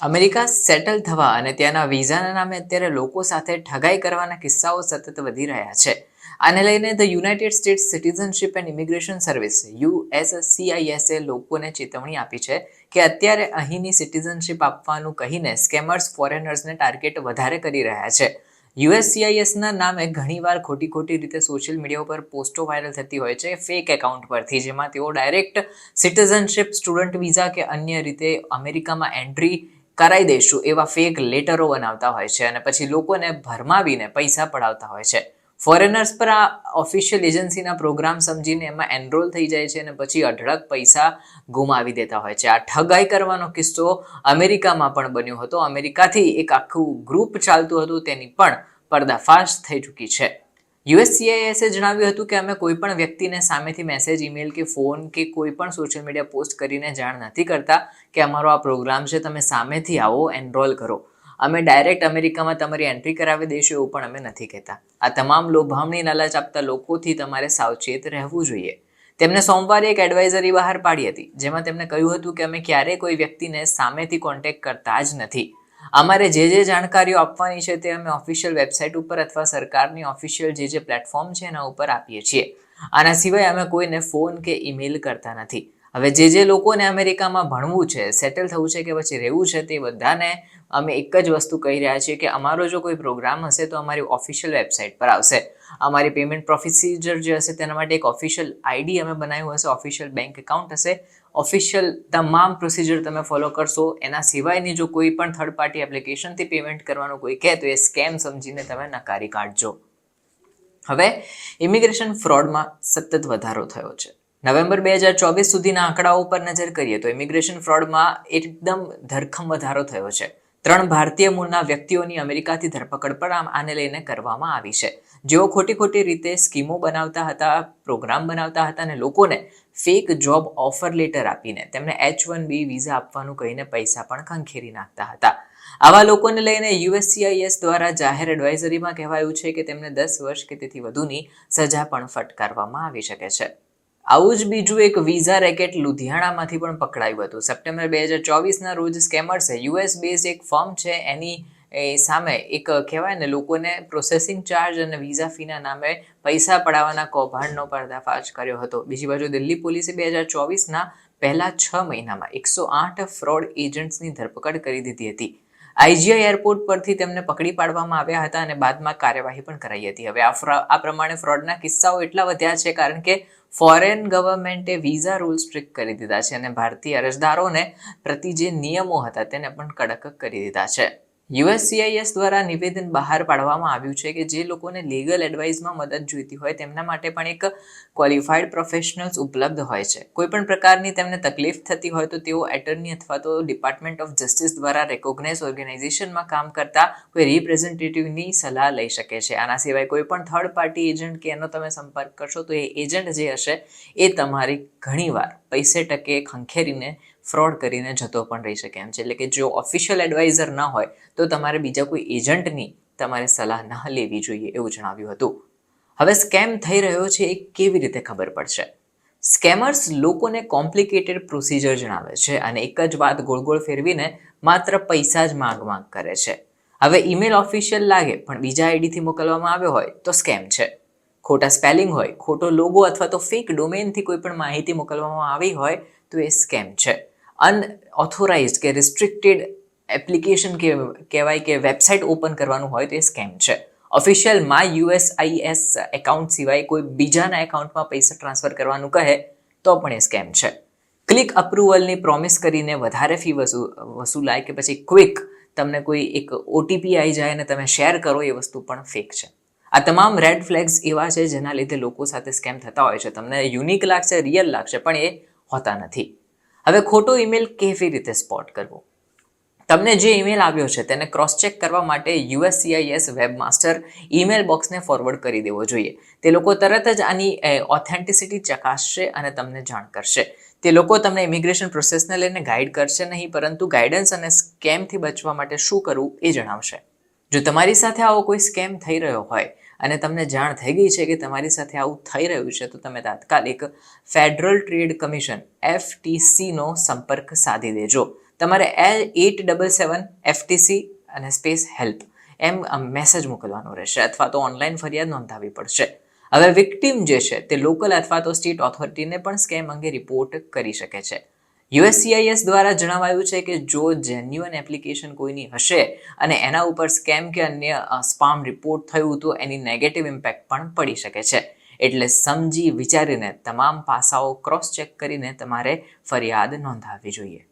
America settle થવા અને ત્યાંના વિઝાના નામે અત્યારે લોકો સાથે ઠગાઈ કરવાના કિસ્સાઓ સતત વધી રહ્યા છે. આને લઈને the United States citizenship and immigration service USCIS લોકોને ચેતવણી આપી છે કે અત્યારે અહીંની સિટીઝનશિપ આપવાનું કહીને સ્કેમર્સ ફોરેનર્સને ટાર્ગેટ વધારે કરી રહ્યા છે. USCISના નામે ઘણીવાર ખોટી રીતે સોશિયલ મીડિયા ઉપર પોસ્ટો વાયરલ થતી હોય છે ફેક એકાઉન્ટ પરથી, જેમાં તેઓ ડાયરેક્ટ સિટીઝનશિપ, સ્ટુડન્ટ વિઝા કે અન્ય રીતે અમેરિકામાં એન્ટ્રી કરાવી દઈશું એવા ફેક લેટરો બનાવતા હોય છે અને પછી લોકોને ભરમાવીને પૈસા પડાવતા હોય છે. ફોરેનર્સ પર આ ઓફિશિયલ એજન્સીના પ્રોગ્રામ સમજીને એમાં એનરોલ થઈ જાય છે અને પછી અઢળક પૈસા ગુમાવી દેતા હોય છે. આ ઠગાઈ કરવાનો કિસ્સો અમેરિકામાં પણ બન્યો હતો. અમેરિકાથી એક આખું ગ્રુપ ચાલતું હતું, તેની પણ પર્દાફાશ થઈ ચૂકી છે. USCISએ જણાવ્યું હતું કે અમે કોઈ પણ વ્યક્તિને સામેથી મેસેજ, ઈમેલ કે ફોન કે કોઈ પણ સોશિયલ મીડિયા પોસ્ટ કરીને જાણ નથી કરતા કે અમારો આ પ્રોગ્રામ છે, તમે સામેથી આવો, એનરોલ કરો. અમે ડાયરેક્ટ અમેરિકામાં તમારી એન્ટ્રી કરાવી દઈશું એવું પણ અમે નથી કહેતા. આ તમામ લોભામણી લાલચ આપતા લોકોથી તમારે સાવચેત રહેવું જોઈએ. તેમને સોમવારે એક એડવાઇઝરી બહાર પાડી હતી, જેમાં તેમણે કહ્યું હતું કે અમે ક્યારેય કોઈ વ્યક્તિને સામેથી કોન્ટેક્ટ કરતા જ નથી. અમારે જે જાણકારીઓ આપવાની છે તે અમે ઓફિશિયલ વેબસાઇટ ઉપર અથવા સરકારની ઓફિશિયલ જે પ્લેટફોર્મ છે એના ઉપર આપીએ છીએ. આના સિવાય અમે કોઈને ફોન કે ઈમેલ કરતા નથી. હવે જે લોકોને અમેરિકામાં ભણવું છે, સેટલ થવું છે કે પછી રહેવું છે, તે બધાને અમે એક જ વસ્તુ કહી રહ્યા છીએ કે અમારો જો કોઈ પ્રોગ્રામ હશે તો અમારી ઓફિશિયલ વેબસાઇટ પર આવશે. અમારી પેમેન્ટ પ્રોસિજર જે હશે તેના માટે એક ઓફિશિયલ ID અમે બનાવ્યું હશે, ઓફિશિયલ બેંક એકાઉન્ટ હશે, ઓફિશિયલ તમામ પ્રોસિજર તમે ફોલો કરશો. એના સિવાયની જો કોઈ પણ થર્ડ પાર્ટી એપ્લિકેશનથી પેમેન્ટ કરવાનું કોઈ કહે તો એ સ્કેમ સમજીને તમે નકારી કાઢજો. હવે ઇમિગ્રેશન ફ્રોડમાં સતત વધારો થયો છે. નવેમ્બર 2024 સુધીના આંકડાઓ પર નજર કરીએ તો ઇમિગ્રેશન ફ્રોડમાં એકદમ ધરખમ વધારો થયો છે. 3 ભારતીય મૂળના વ્યક્તિઓની અમેરિકાથી ધરપકડ પણ આને લઈને કરવામાં આવી છે, જેઓ ખોટી રીતે સ્કીમો બનાવતા હતા, પ્રોગ્રામ બનાવતા હતા અને લોકોને ફેક જોબ ઓફર લેટર આપીને તેમને H-1B વિઝા આપવાનું કહીને પૈસા પણ ખંખેરી નાખતા હતા. આવા લોકોને લઈને USCIS દ્વારા જાહેર એડવાઇઝરીમાં કહેવાયું છે કે તેમને 10 વર્ષ કે તેથી વધુની સજા પણ ફટકારવામાં આવી શકે છે. આવું જ બીજું એક વિઝા રેકેટ લુધિયાણામાંથી પણ પકડાયું હતું. સપ્ટેમ્બર 2024ના રોજ સ્કેમર્સે US બેઝ એક ફર્મ છે એની સામે એક કહેવાય ને લોકોને પ્રોસેસિંગ ચાર્જ અને વિઝા ફીના નામે પૈસા પડાવવાના કૌભાંડનો પર્દાફાશ કર્યો હતો. બીજી બાજુ દિલ્હી પોલીસે 2024ના પહેલા 6 મહિનામાં 108 ફ્રોડ એજન્ટ્સની ધરપકડ કરી દીધી હતી. IGI એરપોર્ટ પરથી તેમને પકડી પાડવામાં આવ્યા હતા અને બાદમાં કાર્યવાહી પણ કરાઈ હતી. હવે આ પ્રમાણે ફ્રોડના કિસ્સાઓ એટલા વધ્યા છે કારણ કે ફોરેન ગવર્મેન્ટે વિઝા રૂલ સ્ટ્રિક્ટ કરી દીધા છે અને ભારતીય અરજદારોને પ્રતિ જે નિયમો હતા તેને પણ કડક કરી દીધા છે. USCIS દ્વારા નિવેદન બહાર પાડવામાં આવ્યું છે કે જે લોકોને લીગલ એડવાઇસમાં મદદ જોઈતી હોય તેમના માટે પણ એક ક્વોલિફાઈડ પ્રોફેશનલ્સ ઉપલબ્ધ હોય છે. કોઈ પણ પ્રકારની તેમને તકલીફ થતી હોય તો તેઓ એટર્ની અથવા તો ડિપાર્ટમેન્ટ ઓફ જસ્ટિસ દ્વારા રેકોગ્નાઇઝ ઓર્ગેનાઇઝેશનમાં કામ કરતા કોઈ રિપ્રેઝેન્ટેટિવની સલાહ લઈ શકે છે. આના સિવાય કોઈ પણ થર્ડ પાર્ટી એજન્ટ કે એનો તમે સંપર્ક કરશો તો એ એજન્ટ જે હશે એ તમારી ઘણીવાર પૈસે ટકે ખંખેરીને ફ્રોડ કરીને જતો પણ રહી શકે એમ છે. એટલે કે જો ઓફિશિયલ એડવાઇઝર ન હોય તો તમારે બીજા કોઈ એજન્ટની તમારે સલાહ ન લેવી જોઈએ એવું જણાવ્યું હતું. હવે સ્કેમ થઈ રહ્યો છે એ કેવી રીતે ખબર પડશે? સ્કેમર્સ લોકોને કોમ્પ્લિકેટેડ પ્રોસિજર જણાવે છે અને એક જ વાત ગોળ ફેરવીને માત્ર પૈસા જ માંગ કરે છે. હવે ઈમેલ ઓફિશિયલ લાગે પણ બીજા આઈડીથી મોકલવામાં આવ્યો હોય તો સ્કેમ છે. ખોટા સ્પેલિંગ હોય, ખોટો લોગો અથવા તો ફેક ડોમેનથી કોઈ પણ માહિતી મોકલવામાં આવી હોય તો એ સ્કેમ છે. અનઓથોરાઇઝ્ડ કે રિસ્ટ્રિક્ટેડ એપ્લિકેશન કહેવાય કે વેબસાઇટ ઓપન કરવાનું હોય તો એ સ્કેમ છે. ઓફિશિયલ USCIS એકાઉન્ટ સિવાય કોઈ બીજાના એકાઉન્ટમાં પૈસા ટ્રાન્સફર કરવાનું કહે તો પણ એ સ્કેમ છે. ક્લિક અપ્રુવલની પ્રોમિસ કરીને વધારે ફી વસૂલાય કે પછી ક્વિક તમને કોઈ એક OTP આવી જાય અને તમે શેર કરો એ વસ્તુ પણ ફેક છે. આ તમામ રેડ ફ્લેગ્સ એવા છે જેના લીધે લોકો સાથે સ્કેમ થતા હોય છે. તમને યુનિક લાગશે, રિયલ લાગશે, પણ એ હોતા નથી. હવે ખોટો ઈમેલ કેવી રીતે સ્પોટ કરવો? તમને જે ઈમેલ આવ્યો છે તેને ક્રોસ ચેક કરવા માટે USCIS વેબમાસ્ટર ઈમેલ બોક્સને ફોરવર્ડ કરી દેવો જોઈએ. તે લોકો તરત જ આની ઓથેન્ટિસિટી ચકાસશે અને તમને જાણ કરશે. તે લોકો તમને ઇમિગ્રેશન પ્રોસેસને લઈને ગાઈડ કરશે નહીં, પરંતુ ગાઈડન્સ અને સ્કેમથી બચવા માટે શું કરવું એ જણાવશે. જો તમારી સાથે આવો કોઈ સ્કેમ થઈ રહ્યો હોય અને તમને જાણ થઈ ગઈ છે કે તમારી સાથે આવું થઈ રહ્યું છે તો તમે તાત્કાલિક ફેડરલ ટ્રેડ કમિશન FTCનો સંપર્ક સાધી દેજો. તમારે L877 FTC અને સ્પેસ હેલ્પ એમ મેસેજ મોકલવાનો રહેશે અથવા તો ઓનલાઈન ફરિયાદ નોંધાવવી પડશે. હવે વિક્ટીમ જે છે તે લોકલ અથવા તો સ્ટેટ ઓથોરિટીને પણ સ્કેમ અંગે રિપોર્ટ કરી શકે છે. USCIS દ્વારા જણાવાયું છે કે જો જેન્યુઅન એપ્લિકેશન કોઈની હશે અને એના ઉપર સ્કેમ કે અન્ય સ્પામ રિપોર્ટ થયું તો એની નેગેટિવ ઇમ્પેક્ટ પણ પડી શકે છે. એટલે સમજી વિચારીને તમામ પાસાઓ ક્રોસ ચેક કરીને તમારે ફરિયાદ નોંધાવવી જોઈએ.